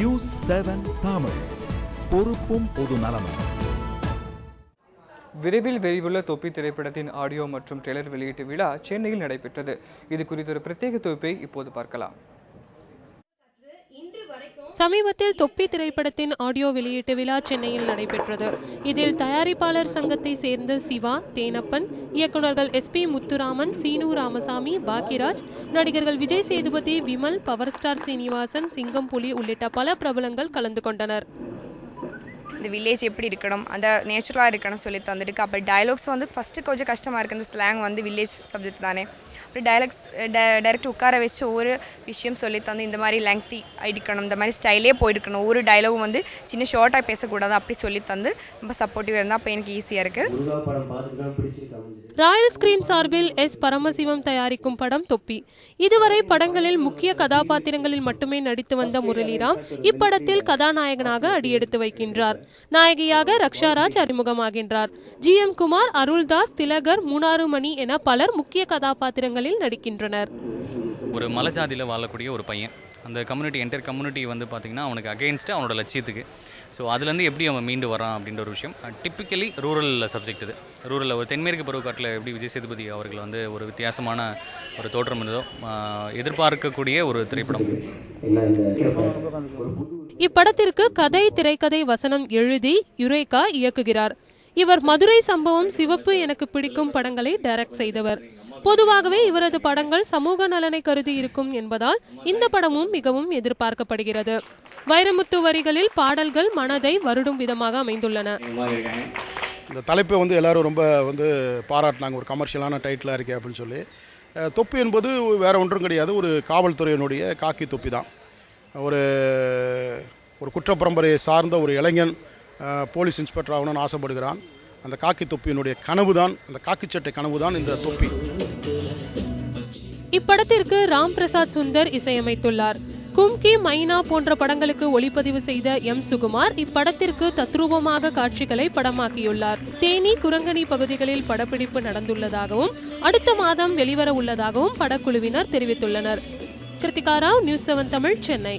News 7 Tamil, பொறுப்பும் பொது நலமும். விரைவில் வெளியுள்ள தொப்பி திரைப்படத்தின் ஆடியோ மற்றும் ட்ரெய்லர் வெளியீட்டு விழா சென்னையில் நடைபெற்றது. இது குறித்த ஒரு பிரத்யேக தொகுப்பை இப்போது பார்க்கலாம். சமீபத்தில் தொப்பி திரைப்படத்தின் ஆடியோ வெளியீட்டு விழா சென்னையில் நடைபெற்றது. இதில் தயாரிப்பாளர் சங்கத்தை சேர்ந்த சிவா, தேனப்பன், இயக்குநர்கள் SP முத்துராமன், சீனு ராமசாமி, பாக்கியராஜ், நடிகர்கள் விஜய் சேதுபதி, விமல், பவர் ஸ்டார் ஸ்ரீனிவாசன், சிங்கம் புலி உள்ளிட்ட பல பிரபலங்கள் கலந்து கொண்டனர். இந்த வில்லேஜ் எப்படி இருக்கணும், அந்த நேச்சுரலாக இருக்கணும் சொல்லி தந்துருக்கு. அப்போ டயலாக்ஸ் வந்து ஃபஸ்ட்டு கொஞ்சம் கஷ்டமாக இருக்குது. அந்த ஸ்லாங் வந்து வில்லேஜ் சப்ஜெக்ட் தானே. அப்புறம் டைரக்ட் உட்கார வச்சு ஒவ்வொரு விஷயம் சொல்லி தந்து இந்த மாதிரி லெங்க்தி இருக்கணும், இந்த மாதிரி ஸ்டைலே போயிருக்கணும், ஒவ்வொரு டைலாகும் வந்து சின்ன ஷார்ட்டாக பேசக்கூடாது, அப்படி சொல்லி தந்து ரொம்ப சப்போர்ட்டிவாக இருந்தால் அப்போ எனக்கு ஈஸியாக இருக்குது. ராயல் ஸ்கிரீன் சார்பில் பரமசிவம் தயாரிக்கும் படம் தொப்பி. இதுவரை படங்களில் முக்கிய கதாபாத்திரங்களில் மட்டுமே நடித்து வந்த முரளிராம் இப்படத்தில் கதாநாயகனாக அடியெடுத்து வைக்கின்றார். நாயகியாக ரக்ஷாராஜ் அறிமுகமாகின்றார். GM குமார், அருள்தாஸ், திலகர், மூணாறுமணி என பலர் முக்கிய கதாபாத்திரங்களில் நடிக்கின்றனர். ஒரு மலைஜாதியில் வாழக்கூடிய ஒரு பையன், அந்த கம்யூனிட்டி என்டையர் கம்யூனிட்டி வந்து பார்த்திங்கன்னா அவனுக்கு அகெயின்ஸ்ட்டு அவனோட லட்சியத்துக்கு. ஸோ அதுலேருந்து எப்படி அவன் மீண்டு வரான் அப்படின்ற ஒரு விஷயம். டிப்பிக்கலி ரூரல் சப்ஜெக்ட் இது. ரூரலில் ஒரு தென்மேற்கு பருவக்காட்டில் எப்படி விஜய் சேதுபதி அவர்கள் வந்து ஒரு வித்தியாசமான ஒரு தோற்றம் இருந்தோ எதிர்பார்க்கக்கூடிய ஒரு திரைப்படம். இப்படத்திற்கு கதை, திரைக்கதை, வசனம் எழுதி யுரேகா இயக்குகிறார். இவர் மதுரை சம்பவம், சிவப்பு, எனக்கு பிடிக்கும் படங்களை டைரக்ட் செய்தவர். பொதுவாகவே இவரது படங்கள் சமூக நலனை கருதி இருக்கும் என்பதால் இந்த படமும் மிகவும் எதிர்பார்க்கப்படுகிறது. வைரமுத்து வரிகளில் பாடல்கள் மனதை வருடும் விதமாக அமைந்துள்ளன. இந்த தலைப்பை வந்து எல்லாரும் ரொம்ப பாராட்டினாங்க. ஒரு கமர்ஷியலான டைட்டிலாக இருக்கே அப்படின்னு சொல்லி. தொப்பி என்பது வேறு ஒன்றும் கிடையாது, ஒரு காவல்துறையினுடைய காக்கி தொப்பி தான். ஒரு குற்றப்பரம்பரையை சார்ந்த ஒரு இளைஞன் போலீஸ் இன்ஸ்பெக்டர் ஆகணும்னு ஆசைப்படுகிறான். அந்த காக்கி தொப்பியினுடைய கனவு தான், அந்த காக்கி சட்டை கனவு தான் இந்த தொப்பி. இப்படத்திற்கு ராம் பிரசாத் சுந்தர் இசையமைத்துள்ளார். கும்கி, மைனா போன்ற படங்களுக்கு ஒளிப்பதிவு செய்த சுகுமார் இப்படத்திற்கு தத்ரூபமாக காட்சிகளை படமாக்கியுள்ளார். தேனி, குரங்கணி பகுதிகளில் படப்பிடிப்பு நடந்துள்ளதாகவும் அடுத்த மாதம் வெளிவர உள்ளதாகவும் படக்குழுவினர் தெரிவித்துள்ளனர். கிருத்திகா ராவ், நியூஸ் 7 தமிழ், சென்னை.